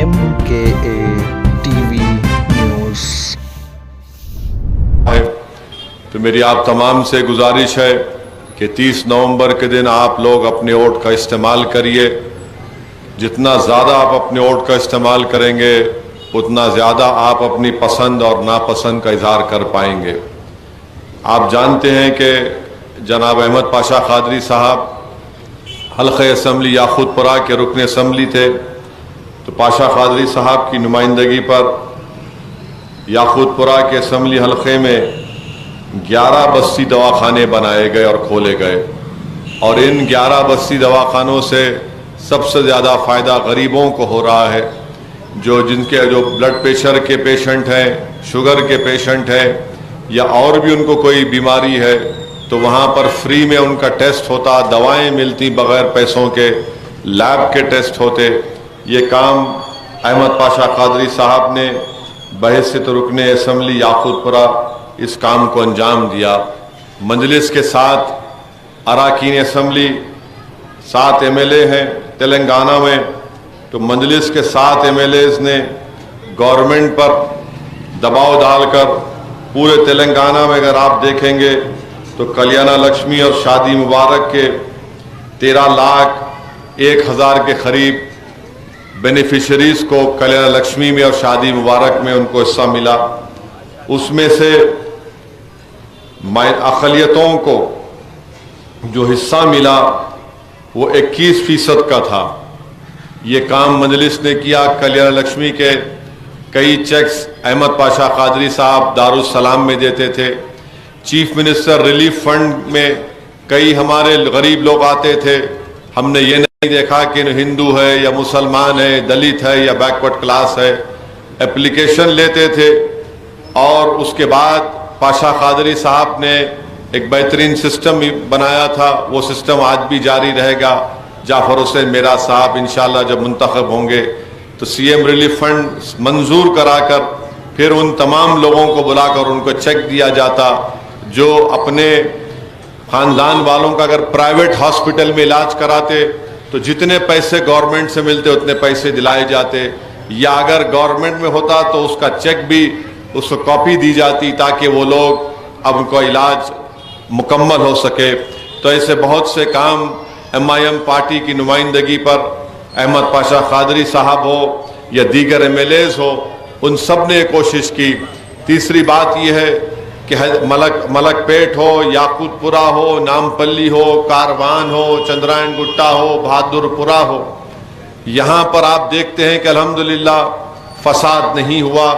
MKA TV news. तो मेरी आप तमाम से गुजारिश है कि 30 नवंबर के दिन आप लोग अपने वोट का इस्तेमाल करिए। जितना ज़्यादा आप अपने वोट का इस्तेमाल करेंगे उतना ज़्यादा आप अपनी पसंद और नापसंद का इजहार कर पाएंगे। आप जानते हैं कि जनाब अहमद पाशा कादरी साहब हल्क़े असम्बली याकूतपुरा के रुकन असम्बली थे। तो पाशा कादरी साहब की नुमाइंदगी पर याकूतपुरा के असम्बली हल्क़े में 11 बस्ती दवाखाने बनाए गए और खोले गए, और इन 11 बस्ती दवाखानों से सबसे ज़्यादा फ़ायदा गरीबों को हो रहा है। जो ब्लड प्रेशर के पेशेंट हैं, शुगर के पेशेंट हैं, या और भी उनको कोई बीमारी है तो वहाँ पर फ्री में उनका टेस्ट होता, दवाएं मिलती बग़ैर पैसों के, लैब के टेस्ट होते। ये काम अहमद पाशा कादरी साहब ने बहैसियत रुकने असम्बली याकूतपुरा इस काम को अंजाम दिया। मजलिस के 7 अरकान असम्बली 7 MLA हैं तेलंगाना में। तो मजलिस के 7 MLAs ने गवर्नमेंट पर दबाव डालकर पूरे तेलंगाना में अगर आप देखेंगे तो कल्याण लक्ष्मी और शादी मुबारक के 13,01,000 के करीब बेनिफिशरीज को कल्याण लक्ष्मी में और शादी मुबारक में उनको हिस्सा मिला। उसमें से अक़लियतों को जो हिस्सा मिला वो 21% का था। ये काम मजलिस ने किया। कल्याण लक्ष्मी के कई चेक्स अहमद पाशा कादरी साहब दारुस्सलाम में देते थे। चीफ मिनिस्टर रिलीफ फंड में कई हमारे गरीब लोग आते थे। हमने ये नहीं देखा कि हिंदू है या मुसलमान है, दलित है या बैकवर्ड क्लास है। एप्लीकेशन लेते थे और उसके बाद पाशा कादरी साहब ने एक बेहतरीन सिस्टम बनाया था। वो सिस्टम आज भी जारी रहेगा। जाफर हुसैन मेरा साहब इंशाल्लाह जब मुंतखब होंगे तो CM रिलीफ फंड मंजूर कराकर फिर उन तमाम लोगों को बुलाकर उनको चेक दिया जाता जो अपने ख़ानदान वालों का अगर प्राइवेट हॉस्पिटल में इलाज कराते तो जितने पैसे गवर्नमेंट से मिलते उतने पैसे दिलाए जाते, या अगर गवर्नमेंट में होता तो उसका चेक भी उसको कॉपी दी जाती ताकि वो लोग अब उनका इलाज मुकम्मल हो सके। तो ऐसे बहुत से काम MIM पार्टी की नुमाइंदगी पर अहमद पाशा कादरी साहब हो या दीगर MLAs हो, उन सब ने कोशिश की। तीसरी बात यह है कि मलकपेट हो, याकूतपुरा हो, नामपल्ली हो, कारवान हो, चंद्रायन गुट्टा हो, बहादुरपुरा हो, यहाँ पर आप देखते हैं कि अल्हम्दुलिल्लाह फसाद नहीं हुआ,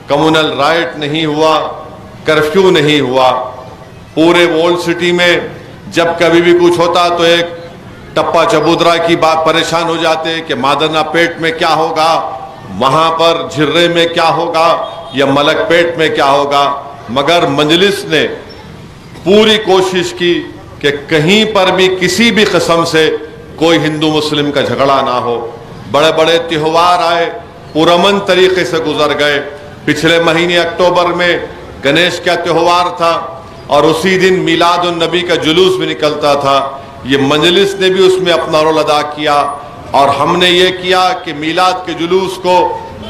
कम्युनल राइट नहीं हुआ, कर्फ्यू नहीं हुआ। पूरे ओल्ड सिटी में जब कभी भी कुछ होता तो एक टप्पा चबूतरा की बात परेशान हो जाते कि मादरना पेट में क्या होगा, वहाँ पर झिर्रे में क्या होगा या मलकपेट में क्या होगा। मगर मजलिस ने पूरी कोशिश की कि कहीं पर भी किसी भी किस्म से कोई हिंदू मुस्लिम का झगड़ा ना हो। बड़े बड़े त्योहार आए, पुरअमन तरीके से गुजर गए। पिछले महीने अक्टूबर में गणेश का त्यौहार था और उसी दिन मीलाद उन नबी का जुलूस भी निकलता था। ये मजलिस ने भी उसमें अपना रोल अदा किया और हमने ये किया कि मीलाद के जुलूस को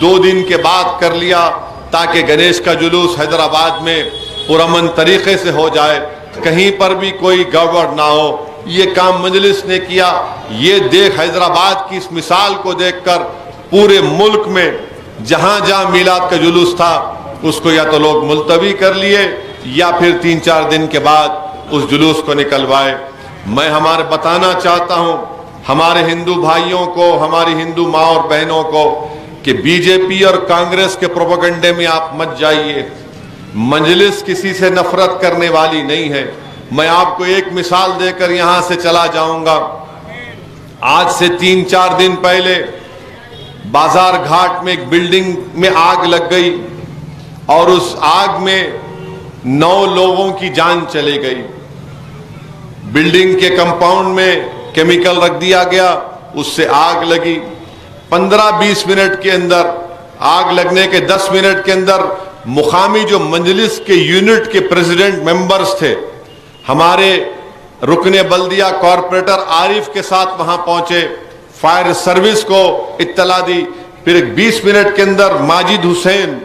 2 दिन के बाद कर लिया ताकि गणेश का जुलूस हैदराबाद में पुरअमन तरीके से हो जाए, कहीं पर भी कोई गड़बड़ ना हो। ये काम मजलिस ने किया। ये हैदराबाद की इस मिसाल को देखकर पूरे मुल्क में जहाँ जहाँ मीलाद का जुलूस था उसको या तो लोग मुलतवी कर लिए या फिर 3-4 दिन के बाद उस जुलूस को निकलवाए। मैं बताना चाहता हूँ हमारे हिंदू भाइयों को, हमारी हिंदू माँ और बहनों को कि बीजेपी और कांग्रेस के प्रोपेगेंडे में आप मत जाइए। मजलिस किसी से नफरत करने वाली नहीं है। मैं आपको एक मिसाल देकर यहाँ से चला जाऊँगा। आज से 3-4 दिन पहले बाजार घाट में एक बिल्डिंग में आग लग गई और उस आग में 9 लोगों की जान चली गई। बिल्डिंग के कंपाउंड में केमिकल रख दिया गया, उससे आग लगी। 15-20 मिनट के अंदर, आग लगने के 10 मिनट के अंदर मुकामी जो मजलिस के यूनिट के प्रेसिडेंट मेंबर्स थे, हमारे रुकने बल्दिया कॉरपोरेटर आरिफ के साथ वहां पहुंचे। फायर सर्विस को इत्तला दी फिर एक 20 मिनट के अंदर माजिद हुसैन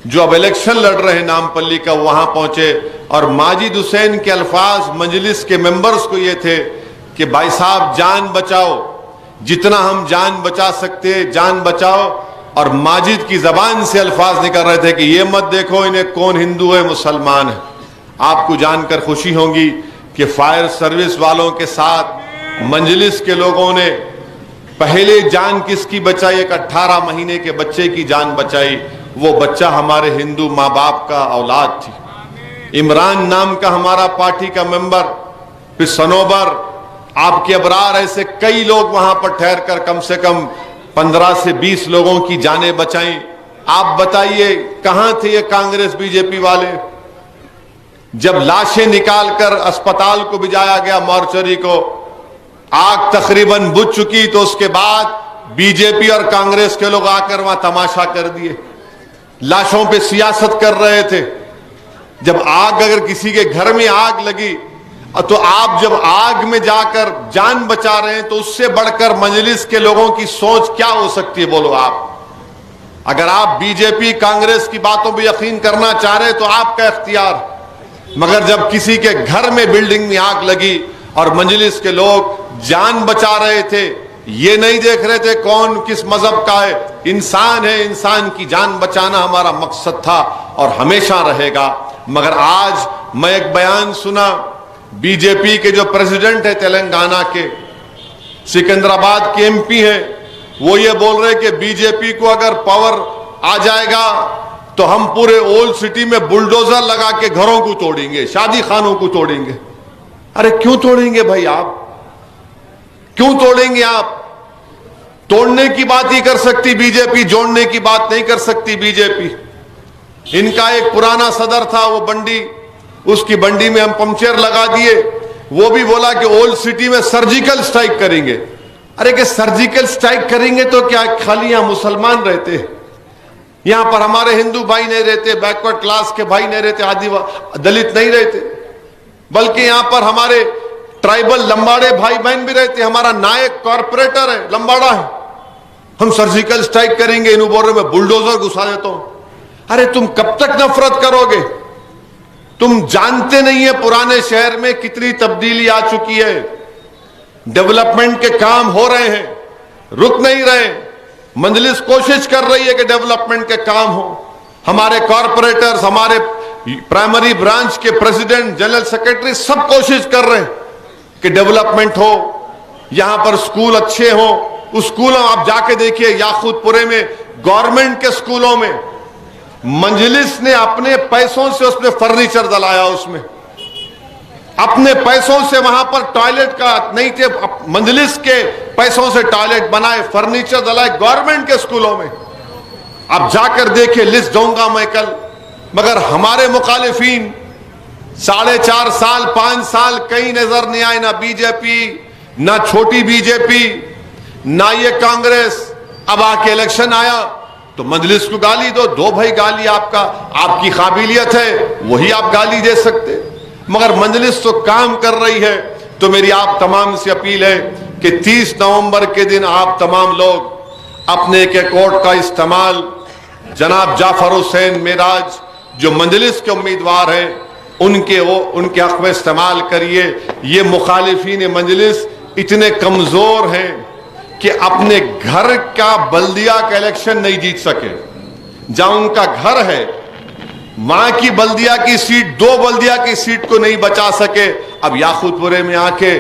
जो अब इलेक्शन लड़ रहे हैं नामपल्ली का, वहां पहुंचे और माजिद हुसैन के अल्फाज मजलिस के मेंबर्स को ये थे कि भाई साहब जान बचाओ, जितना हम जान बचा सकते जान बचाओ। और माजिद की जबान से अल्फाज निकल रहे थे कि ये मत देखो इन्हें कौन हिंदू है मुसलमान है। आपको जानकर खुशी होगी कि फायर सर्विस वालों के साथ मजलिस के लोगों ने पहले जान किसकी बचाई, एक 18 महीने के बच्चे की जान बचाई। वो बच्चा हमारे हिंदू माँ बाप का औलाद थी। इमरान नाम का हमारा पार्टी का मेंबर, फिर सनोबर, आपके अबरार, ऐसे कई लोग वहां पर ठहर कर कम से कम 15 से 20 लोगों की जानें बचाई। आप बताइए कहां थे ये कांग्रेस बीजेपी वाले? जब लाशें निकालकर अस्पताल को भिजाया गया, मॉर्चरी को, आग तकरीबन बुझ चुकी, तो उसके बाद बीजेपी और कांग्रेस के लोग आकर वहां तमाशा कर दिए, लाशों पे सियासत कर रहे थे। जब आग, अगर किसी के घर में आग लगी तो आप जब आग में जाकर जान बचा रहे हैं तो उससे बढ़कर मजलिस के लोगों की सोच क्या हो सकती है? बोलो आप। अगर आप बीजेपी कांग्रेस की बातों पर यकीन करना चाह रहे तो आपका इख्तियार, मगर जब किसी के घर में बिल्डिंग में आग लगी और मजलिस के लोग जान बचा रहे थे, ये नहीं देख रहे थे कौन किस मजहब का है, इंसान है, इंसान की जान बचाना हमारा मकसद था और हमेशा रहेगा। मगर आज मैं एक बयान सुना, बीजेपी के जो प्रेसिडेंट है तेलंगाना के, सिकंदराबाद के एमपी हैं, वो ये बोल रहे कि बीजेपी को अगर पावर आ जाएगा तो हम पूरे ओल्ड सिटी में बुलडोजर लगा के घरों को तोड़ेंगे, शादी खानों को तोड़ेंगे। अरे क्यों तोड़ेंगे भाई आप? क्यों तोड़ेंगे आप? तोड़ने की बात ही कर सकती बीजेपी, जोड़ने की बात नहीं कर सकती बीजेपी। इनका एक पुराना सदर था, वो बंडी, उसकी बंडी में हम पंक्चर लगा दिए। वो भी बोला कि ओल्ड सिटी में सर्जिकल स्ट्राइक करेंगे। अरे कि सर्जिकल स्ट्राइक करेंगे तो क्या खाली यहां मुसलमान रहते? यहां पर हमारे हिंदू भाई नहीं रहते, बैकवर्ड क्लास के भाई नहीं रहते, आदिवासी दलित नहीं रहते, बल्कि यहां पर हमारे ट्राइबल लंबाड़े भाई बहन भी रहते। हमारा नायक कॉर्पोरेटर है, लंबाड़ा है। हम सर्जिकल स्ट्राइक करेंगे, इन बोरे में बुलडोजर घुसा देता हूं। अरे तुम कब तक नफरत करोगे? तुम जानते नहीं है पुराने शहर में कितनी तब्दीली आ चुकी है। डेवलपमेंट के काम हो रहे हैं, रुक नहीं रहे। मजलिस कोशिश कर रही है कि डेवलपमेंट के काम हो। हमारे कॉर्पोरेटर्स, हमारे प्राइमरी ब्रांच के प्रेसिडेंट, जनरल सेक्रेटरी सब कोशिश कर रहे हैं कि डेवलपमेंट हो, यहां पर स्कूल अच्छे हो। उस स्कूलों आप जाके देखिए, याकूतपुरे में गवर्नमेंट के स्कूलों में मजलिस ने अपने पैसों से उसमें फर्नीचर डलाया, उसमें अपने पैसों से वहां पर टॉयलेट का नहीं थे, मजलिस के पैसों से टॉयलेट बनाए, फर्नीचर डलाए गवर्नमेंट के स्कूलों में। आप जाकर देखिए, लिस्ट दूंगा मैं कल। मगर हमारे मुखालिफिन 4.5 साल 5 साल कहीं नजर नहीं आए, ना बीजेपी, ना छोटी बीजेपी, ना ये कांग्रेस। अब आके इलेक्शन आया तो मजलिस को गाली दो भाई, गाली आपका, आपकी काबिलियत है, वही आप गाली दे सकते। मगर मजलिस तो काम कर रही है। तो मेरी आप तमाम से अपील है कि 30 नवंबर के दिन आप तमाम लोग अपने एक वोट का इस्तेमाल जनाब जाफर हुसैन मेराज जो मजलिस के उम्मीदवार हैं उनके हक में इस्तेमाल करिए। ये मुखालिफिन मजलिस इतने कमजोर हैं कि अपने घर का बल्दिया का इलेक्शन नहीं जीत सके। जहां उनका घर है वहां की बल्दिया की सीट, 2 बल्दिया की सीट को नहीं बचा सके। अब याकूतपुरे में आके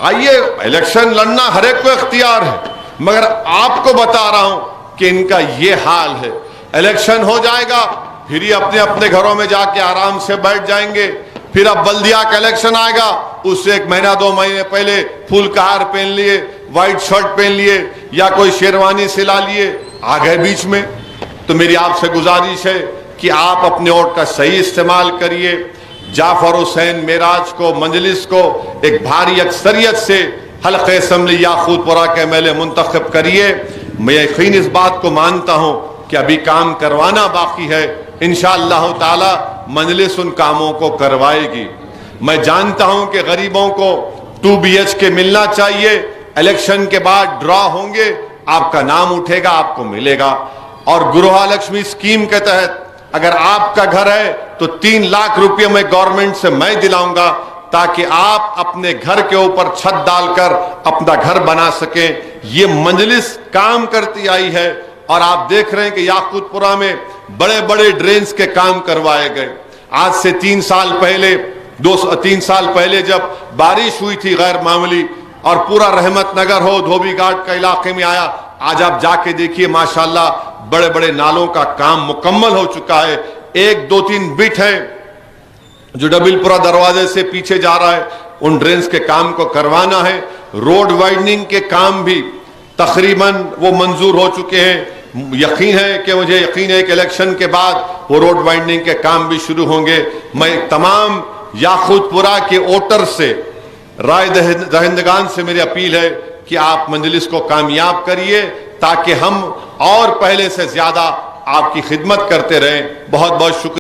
आइए, इलेक्शन लड़ना हर एक को इख्तियार है, मगर आपको बता रहा हूं कि इनका ये हाल है। इलेक्शन हो जाएगा, फिर ये अपने अपने घरों में जाके आराम से बैठ जाएंगे। फिर अब बल्दिया का इलेक्शन आएगा, उससे 1 महीना 2 महीने पहले फूल का हार पहन लिए, व्हाइट शर्ट पहन लिए या कोई शेरवानी सिला लिए, आ गए बीच में। तो मेरी आपसे गुजारिश है कि आप अपने वोट का सही इस्तेमाल करिए। जाफर हुसैन मेराज को, मजलिस को एक भारी अक्सरियत से हल्के असम्बली याकूतपुरा के MLA मुंतखब करिए। मैं यकीन इस बात को मानता हूं कि अभी काम करवाना बाकी है। इंशाअल्लाह ताला मजलिस उन कामों को करवाएगी। मैं जानता हूं कि गरीबों को 2 BHK मिलना चाहिए। इलेक्शन के बाद ड्रॉ होंगे, आपका नाम उठेगा, आपको मिलेगा। और गृहलक्ष्मी स्कीम के तहत अगर आपका घर है तो 3 लाख रुपए मैं गवर्नमेंट से मैं दिलाऊंगा, ताकि आप अपने घर के ऊपर छत डालकर अपना घर बना सकें। ये मजलिस काम करती आई है और आप देख रहे हैं कि याकूतपुरा में बड़े बड़े ड्रेन्स के काम करवाए गए। आज से 3 साल पहले 3 साल पहले जब बारिश हुई थी गैर मामूली और पूरा रहमत नगर हो, धोबी घाट का इलाके में आया, आज आप जाके देखिए माशाल्लाह बड़े बड़े नालों का काम मुकम्मल हो चुका है। 1, 2, 3 बिट है जो डबिलपुरा दरवाजे से पीछे जा रहा है, उन ड्रेन्स के काम को करवाना है। रोड वाइडनिंग के काम भी तकरीबन वो मंजूर हो चुके हैं। यकीन है कि मुझे यकीन है कि इलेक्शन के बाद वो रोड वाइडनिंग के काम भी शुरू होंगे। मैं तमाम याकूतपुरा के वोटर से, राय दहिंदगान से मेरी अपील है कि आप मजलिस को कामयाब करिए, ताकि हम और पहले से ज्यादा आपकी खिदमत करते रहें। बहुत बहुत शुक्रिया।